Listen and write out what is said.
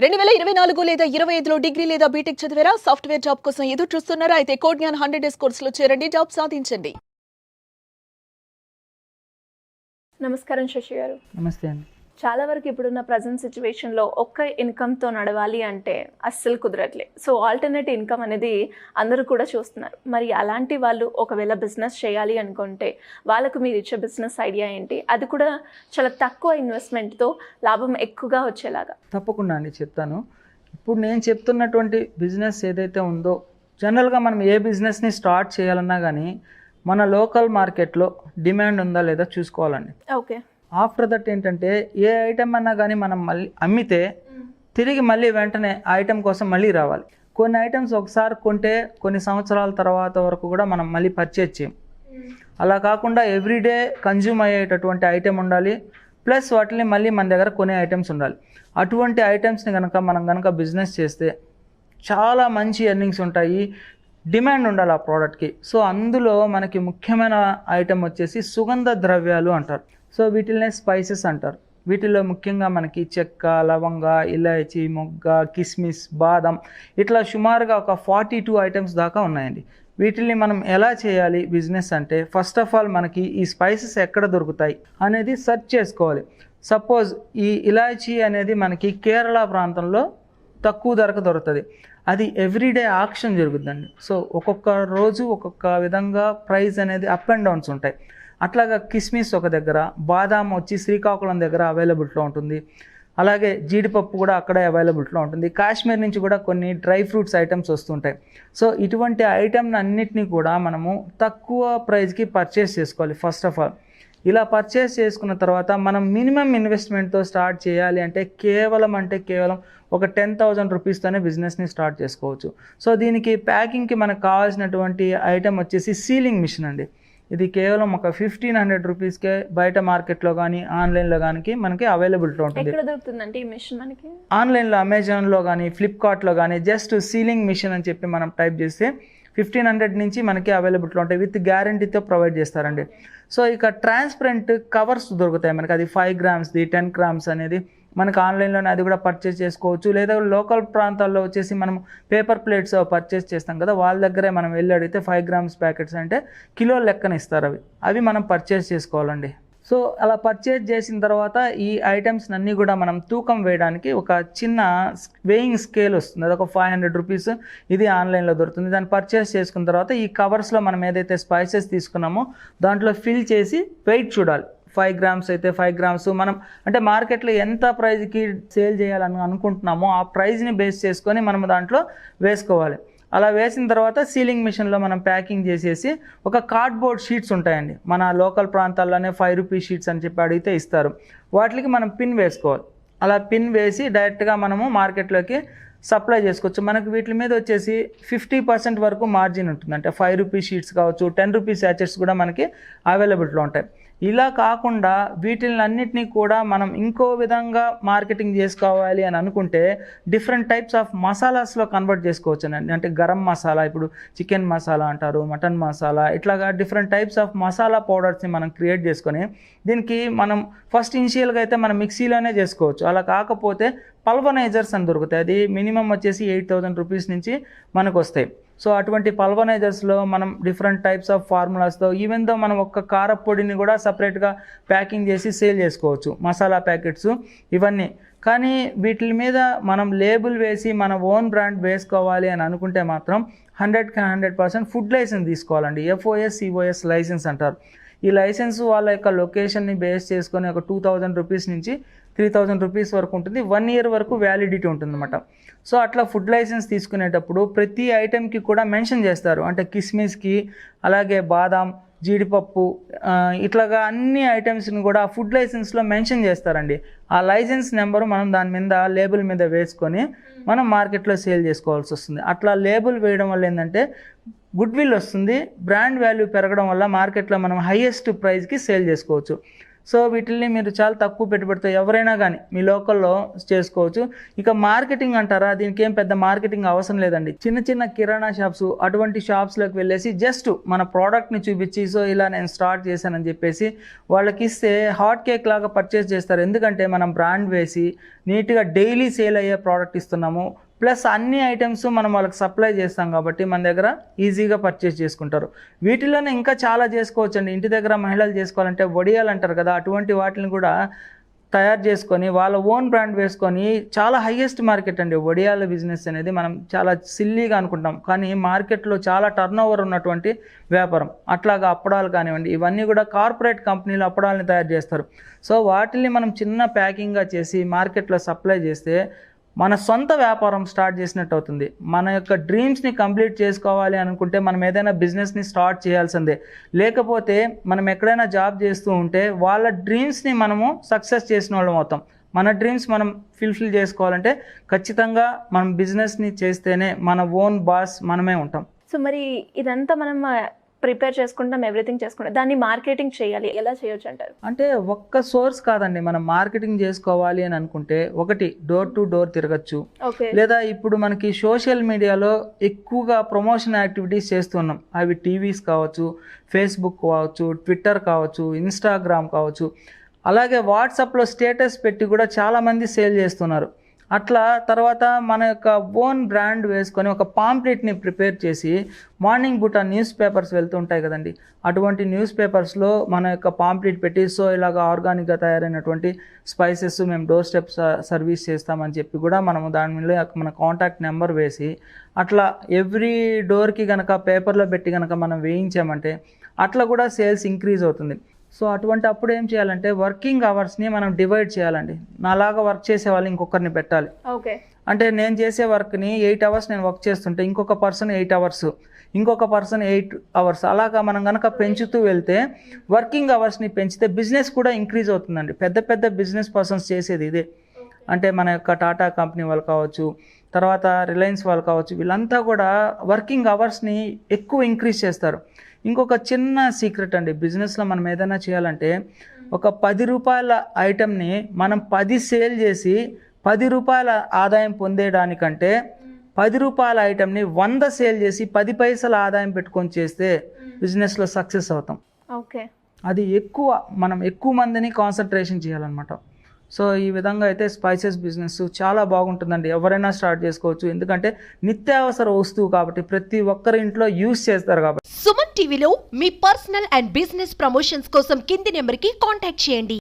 2024 లేదా 25లో డిగ్రీ లేదా బీటెక్ చదివారా? సాఫ్ట్వేర్ జాబ్ కోసం ఎదురు చూస్తున్నారా? అయితే కోడ్ జ్ఞాన్ 100 డేస్ కోర్సులో చేరండి, జాబ్ సాధించండి. నమస్కారం శశి గారు. నమస్తే అండి. చాలా వరకు ఇప్పుడున్న ప్రజెంట్ సిచ్యువేషన్లో ఒక్క ఇన్కమ్తో నడవాలి అంటే అస్సలు కుదరట్లేదు. సో ఆల్టర్నేట్ ఇన్కమ్ అనేది అందరూ కూడా చూస్తున్నారు. మరి అలాంటి వాళ్ళు ఒకవేళ బిజినెస్ చేయాలి అనుకుంటే వాళ్ళకు మీరు ఇచ్చే బిజినెస్ ఐడియా ఏంటి? అది కూడా చాలా తక్కువ ఇన్వెస్ట్మెంట్తో లాభం ఎక్కువగా వచ్చేలాగా. తప్పకుండా అండి చెప్తాను. ఇప్పుడు నేను చెప్తున్నటువంటి బిజినెస్ ఏదైతే ఉందో, జనరల్గా మనం ఏ బిజినెస్ని స్టార్ట్ చేయాలన్నా కానీ మన లోకల్ మార్కెట్లో డిమాండ్ ఉందా లేదా చూసుకోవాలండి. ఓకే. ఆఫ్టర్ దట్ ఏంటంటే ఏ ఐటెం అన్నా కానీ మనం మళ్ళీ అమ్మితే తిరిగి మళ్ళీ వెంటనే ఆ ఐటెం కోసం మళ్ళీ రావాలి. కొన్ని ఐటమ్స్ ఒకసారి కొంటే కొన్ని సంవత్సరాల తర్వాత వరకు కూడా మనం మళ్ళీ పర్చేజ్ చేయం. అలా కాకుండా ఎవ్రీడే కన్జ్యూమ్ అయ్యేటటువంటి ఐటెం ఉండాలి, ప్లస్ వాటిని మళ్ళీ మన దగ్గర కొనే ఐటమ్స్ ఉండాలి. అటువంటి ఐటమ్స్ని మనం బిజినెస్ చేస్తే చాలా మంచి ఎర్నింగ్స్ ఉంటాయి, డిమాండ్ ఉండాలి ఆ ప్రోడక్ట్కి. సో అందులో మనకి ముఖ్యమైన ఐటెం వచ్చేసి సుగంధ ద్రవ్యాలు అంటారు. సో వీటిల్నే స్పైసెస్ అంటారు. వీటిల్లో ముఖ్యంగా మనకి చెక్క, లవంగ, ఇలాయచీ, మొగ్గ, కిస్మిస్, బాదం ఇట్లా సుమారుగా ఒక 42 ఐటమ్స్ దాకా ఉన్నాయండి. వీటిని మనం ఎలా చేయాలి బిజినెస్ అంటే, ఫస్ట్ ఆఫ్ ఆల్ మనకి ఈ స్పైసెస్ ఎక్కడ దొరుకుతాయి అనేది సెర్చ్ చేసుకోవాలి. సపోజ్ ఈ ఇలాయచీ అనేది మనకి కేరళ ప్రాంతంలో తక్కువ ధరకు దొరుకుతుంది. అది ఎవ్రీడే ఆక్షన్ జరుగుతుందండి. సో ఒక్కొక్క రోజు ఒక్కొక్క విధంగా ప్రైస్ అనేది అప్ అండ్ డౌన్స్ ఉంటాయి. అట్లాగా కిస్మిస్ ఒక దగ్గర, బాదాం వచ్చి శ్రీకాకుళం దగ్గర అవైలబిలిటీలో ఉంటుంది. అలాగే జీడిపప్పు కూడా అక్కడే అవైలబిలిటీలో ఉంటుంది. కాశ్మీర్ నుంచి కూడా కొన్ని డ్రై ఫ్రూట్స్ ఐటమ్స్ వస్తుంటాయి. సో ఇటువంటి ఐటమ్ అన్నిటినీ కూడా మనము తక్కువ ప్రైస్కి పర్చేస్ చేసుకోవాలి ఫస్ట్ ఆఫ్ ఆల్. ఇలా పర్చేస్ చేసుకున్న తర్వాత మనం మినిమం ఇన్వెస్ట్మెంట్తో స్టార్ట్ చేయాలి అంటే కేవలం ఒక 10,000 రూపీస్తోనే బిజినెస్ని స్టార్ట్ చేసుకోవచ్చు. సో దీనికి ప్యాకింగ్కి మనకు కావాల్సినటువంటి ఐటెం వచ్చేసి సీలింగ్ మిషన్ అండి. ఇది కేవలం ఒక 1,500 రూపీస్కే బయట మార్కెట్లో కానీ ఆన్లైన్లో కానీ మనకి అవైలబిలిటీ ఉంటుంది. ఎక్కడ దొరుకుతుందంటే ఈ మిషన్ మనకి? ఆన్లైన్లో అమెజాన్లో కానీ ఫ్లిప్కార్ట్లో కానీ జస్ట్ సీలింగ్ మిషన్ అని చెప్పి మనం టైప్ చేస్తే 1,500 నుంచి మనకి అవైలబిలిటీలో ఉంటాయి. విత్ గ్యారంటీతో ప్రొవైడ్ చేస్తారండి. సో ఇక ట్రాన్స్పరెంట్ కవర్స్ దొరుకుతాయి మనకి. అది 5 గ్రామ్స్ది, 10 గ్రామ్స్ అనేది మనకు ఆన్లైన్లోనే అది కూడా పర్చేస్ చేసుకోవచ్చు. లేదా లోకల్ ప్రాంతాల్లో వచ్చేసి మనం పేపర్ ప్లేట్స్ పర్చేస్ చేస్తాం కదా, వాళ్ళ దగ్గరే మనం వెళ్ళి అడిగితే 5 గ్రామ్స్ ప్యాకెట్స్ అంటే కిలో లెక్కన ఇస్తారు. అవి మనం పర్చేస్ చేసుకోవాలండి. సో అలా పర్చేజ్ చేసిన తర్వాత ఈ ఐటమ్స్ అన్నీ కూడా మనం తూకం వేయడానికి ఒక చిన్న వేయింగ్ స్కేల్ వస్తుంది. అది ఒక 500 రూపీస్. ఇది ఆన్లైన్లో దొరుకుతుంది. దాన్ని పర్చేస్ చేసుకున్న తర్వాత ఈ కవర్స్లో మనం ఏదైతే స్పైసెస్ తీసుకున్నామో దాంట్లో ఫిల్ చేసి వెయిట్ చూడాలి. 5 గ్రామ్స్ అయితే 5 గ్రామ్స్ మనం అంటే మార్కెట్లో ఎంత ప్రైజ్కి సేల్ చేయాలని అనుకుంటున్నామో ఆ ప్రైజ్ని బేస్ చేసుకొని మనం దాంట్లో వేసుకోవాలి. అలా వేసిన తర్వాత సీలింగ్ మిషన్లో మనం ప్యాకింగ్ చేసేసి ఒక కార్డ్బోర్డ్ షీట్స్ ఉంటాయండి. మన లోకల్ ప్రాంతాల్లోనే 5 రూపీస్ షీట్స్ అని చెప్పి అడిగితే ఇస్తారు. వాటికి మనం పిన్ వేసుకోవాలి. అలా పిన్ వేసి డైరెక్ట్గా మనము మార్కెట్లోకి సప్లై చేసుకోవచ్చు. మనకు వీటి మీద వచ్చేసి 50% వరకు మార్జిన్ ఉంటుంది. అంటే 5 రూపీస్ షీట్స్ కావచ్చు, 10 రూపీస్ శాచెట్స్ కూడా మనకి అవైలబిలిటీలో ఉంటాయి. ఇలా కాకుండా వీటిని అన్నిటినీ కూడా మనం ఇంకో విధంగా మార్కెటింగ్ చేసుకోవాలి అని అనుకుంటే డిఫరెంట్ టైప్స్ ఆఫ్ మసాలాస్లో కన్వర్ట్ చేసుకోవచ్చు అండి. అంటే గరం మసాలా, ఇప్పుడు చికెన్ మసాలా అంటారు, మటన్ మసాలా, ఇట్లాగా డిఫరెంట్ టైప్స్ ఆఫ్ మసాలా పౌడర్స్ని మనం క్రియేట్ చేసుకొని దీనికి మనం ఫస్ట్ ఇనిషియల్గా అయితే మనం మిక్సీలోనే చేసుకోవచ్చు. అలా కాకపోతే పల్వనైజర్స్ అని దొరుకుతాయి. అది మినిమం వచ్చేసి 8,000 రూపీస్ నుంచి మనకు వస్తాయి. సో అటువంటి పల్వనైజర్స్లో మనం డిఫరెంట్ టైప్స్ ఆఫ్ ఫార్ములాస్తో ఈవెన్ దో మనం ఒక్క కారపొడిని కూడా సపరేట్గా ప్యాకింగ్ చేసి సేల్ చేసుకోవచ్చు, మసాలా ప్యాకెట్స్ ఇవన్నీ. కానీ వీటి మీద మనం లేబుల్ వేసి మన ఓన్ బ్రాండ్ వేసుకోవాలి అని అనుకుంటే మాత్రం 100% ఫుడ్ లైసెన్స్ తీసుకోవాలండి. FOS, COS లైసెన్స్ అంటారు. ఈ లైసెన్స్ వాళ్ళ యొక్క లొకేషన్ని బేస్ చేసుకొని ఒక 2,000 రూపీస్ నుంచి 3,000 రూపీస్ వరకు ఉంటుంది. 1 ఇయర్ వరకు వ్యాలిడిటీ ఉంటుంది అన్నమాట. సో అట్లా ఫుడ్ లైసెన్స్ తీసుకునేటప్పుడు ప్రతి ఐటెంకి కూడా మెన్షన్ చేస్తారు. అంటే కిస్మిస్కి, అలాగే బాదాం, జీడిపప్పు, ఇట్లాగా అన్ని ఐటమ్స్ని కూడా ఫుడ్ లైసెన్స్లో మెన్షన్ చేస్తారండి. ఆ లైసెన్స్ నెంబరు మనం దాని మీద లేబుల్ మీద వేసుకొని మనం మార్కెట్లో సేల్ చేసుకోవాల్సి వస్తుంది. అట్లా లేబుల్ వేయడం వల్ల ఏంటంటే గుడ్ విల్ వస్తుంది, బ్రాండ్ వాల్యూ పెరగడం వల్ల మార్కెట్లో మనం హైయెస్ట్ ప్రైస్కి సేల్ చేసుకోవచ్చు. సో వీటిల్ని మీరు చాలా తక్కువ పెట్టుబడితో ఎవరైనా కానీ మీ లోకల్లో చేసుకోవచ్చు. ఇక మార్కెటింగ్ అంటారా, దీనికి ఏం పెద్ద మార్కెటింగ్ అవసరం లేదండి. చిన్న చిన్న కిరాణా షాప్స్ అటువంటి షాప్స్లోకి వెళ్ళేసి జస్ట్ మన ప్రోడక్ట్ని చూపించి సో ఇలా నేను స్టార్ట్ చేశానని చెప్పేసి వాళ్ళకి ఇస్తే హాట్ కేక్ లాగా పర్చేస్ చేస్తారు. ఎందుకంటే మనం బ్రాండ్ వేసి నీట్గా డైలీ సేల్ అయ్యే ప్రోడక్ట్ ఇస్తున్నాము, ప్లస్ అన్ని ఐటమ్స్ మనం వాళ్ళకి సప్లై చేస్తాం కాబట్టి మన దగ్గర ఈజీగా పర్చేస్ చేసుకుంటారు. వీటిలోనే ఇంకా చాలా చేసుకోవచ్చండి. ఇంటి దగ్గర మహిళలు చేసుకోవాలంటే వడియాలు అంటారు కదా, అటువంటి వాటిని కూడా తయారు చేసుకొని వాళ్ళ ఓన్ బ్రాండ్ వేసుకొని చాలా హైయెస్ట్ మార్కెట్ అండి వడియాల బిజినెస్ అనేది. మనం చాలా సిల్లీగా అనుకుంటాం కానీ మార్కెట్లో చాలా టర్న్ ఓవర్ ఉన్నటువంటి వ్యాపారం. అట్లాగా అప్పడాలు కానివ్వండి, ఇవన్నీ కూడా కార్పొరేట్ కంపెనీలు అప్పడాలని తయారు చేస్తారు. సో వాటిని మనం చిన్న ప్యాకింగ్గా చేసి మార్కెట్లో సప్లై చేస్తే మన సొంత వ్యాపారం స్టార్ట్ చేసినట్టు అవుతుంది. మన యొక్క డ్రీమ్స్ని కంప్లీట్ చేసుకోవాలి అనుకుంటే మనం ఏదైనా బిజినెస్ని స్టార్ట్ చేయాల్సిందే. లేకపోతే మనం ఎక్కడైనా జాబ్ చేస్తూ ఉంటే వాళ్ళ డ్రీమ్స్ని మనము సక్సెస్ చేసిన వాళ్ళం అవుతాం. మన డ్రీమ్స్ మనం ఫుల్ఫిల్ చేసుకోవాలంటే ఖచ్చితంగా మనం బిజినెస్ని చేస్తేనే మన ఓన్ బాస్ మనమే ఉంటాం. సో మరి ఇదంతా మనం ప్రిపేర్ చేసుకుంటాం, ఎవ్రీథింగ్ చేసుకుంటాం, దాన్ని మార్కెటింగ్ చేయాలి, ఎలా చేయొచ్చు అంటారు? అంటే ఒక్క సోర్స్ కాదండి, మనం మార్కెటింగ్ చేసుకోవాలి అని అనుకుంటే ఒకటి డోర్ టు డోర్ తిరగచ్చు, లేదా ఇప్పుడు మనకి సోషల్ మీడియాలో ఎక్కువగా ప్రమోషన్ యాక్టివిటీస్ చేస్తున్నాం. అవి టీవీస్ కావచ్చు, ఫేస్బుక్ కావచ్చు, ట్విట్టర్ కావచ్చు, ఇన్స్టాగ్రామ్ కావచ్చు, అలాగే వాట్సాప్లో స్టేటస్ పెట్టి కూడా చాలామంది సేల్ చేస్తున్నారు. అట్లా తర్వాత మన యొక్క ఓన్ బ్రాండ్ వేసుకొని ఒక పాంప్లెట్ని ప్రిపేర్ చేసి మార్నింగ్ పూట న్యూస్ పేపర్స్ వెళ్తుంటాయి కదండి, అటువంటి న్యూస్ పేపర్స్లో మన యొక్క పాంప్లెట్ పెట్టి సో ఇలాగ ఆర్గానిక్గా తయారైనటువంటి స్పైసెస్ మేము డోర్ స్టెప్ సర్వీస్ చేస్తామని చెప్పి కూడా మనము దాని మీద మన కాంటాక్ట్ నెంబర్ వేసి అట్లా ఎవ్రీ డోర్కి కనుక పేపర్లో పెట్టి కనుక మనం వేయించామంటే అట్లా కూడా సేల్స్ ఇంక్రీజ్ అవుతుంది. సో అటువంటి అప్పుడు ఏం చేయాలంటే వర్కింగ్ అవర్స్ని మనం డివైడ్ చేయాలండి. నాలాగా వర్క్ చేసే వాళ్ళు ఇంకొకరిని పెట్టాలి. ఓకే, అంటే నేను చేసే వర్క్ని 8 అవర్స్ నేను వర్క్ చేస్తుంటే ఇంకొక పర్సన్ 8 అవర్స్, ఇంకొక పర్సన్ 8 అవర్స్, అలాగా మనం కనుక పెంచుతూ వెళ్తే వర్కింగ్ అవర్స్ని పెంచితే బిజినెస్ కూడా ఇంక్రీజ్ అవుతుందండి. పెద్ద పెద్ద బిజినెస్ పర్సన్స్ చేసేది ఇదే. అంటే మన యొక్క టాటా కంపెనీ వాళ్ళు కావచ్చు, తర్వాత రిలయన్స్ వాళ్ళు కావచ్చు, వీళ్ళంతా కూడా వర్కింగ్ అవర్స్ని ఎక్కువ ఇంక్రీజ్ చేస్తారు. ఇంకొక చిన్న సీక్రెట్ అండి, బిజినెస్లో మనం ఏదైనా చేయాలంటే ఒక 10 రూపాయల ఐటెంని మనం 10 సేల్ చేసి 10 రూపాయల ఆదాయం పొందేదానికంటే 10 రూపాయల ఐటెంని 100 సేల్ చేసి 10 పైసల ఆదాయం పెట్టుకొని చేస్తే బిజినెస్లో సక్సెస్ అవుతాం. ఓకే, అది మనం ఎక్కువ మందిని కాన్సన్ట్రేషన్ చేయాలన్నమాట. సో ఈ విధంగా అయితే స్పైసెస్ బిజినెస్ చాలా బాగుంటుందండి, ఎవరైనా స్టార్ట్ చేసుకోవచ్చు. ఎందుకంటే నిత్యావసర వస్తువు కాబట్టి ప్రతి ఒక్కరి ఇంట్లో యూజ్ చేస్తారు కాబట్టి. సుమన్ టీవీలో మీ పర్సనల్ అండ్ బిజినెస్ ప్రమోషన్స్ కోసం కింది నెంబర్కి కాంటాక్ట్ చేయండి.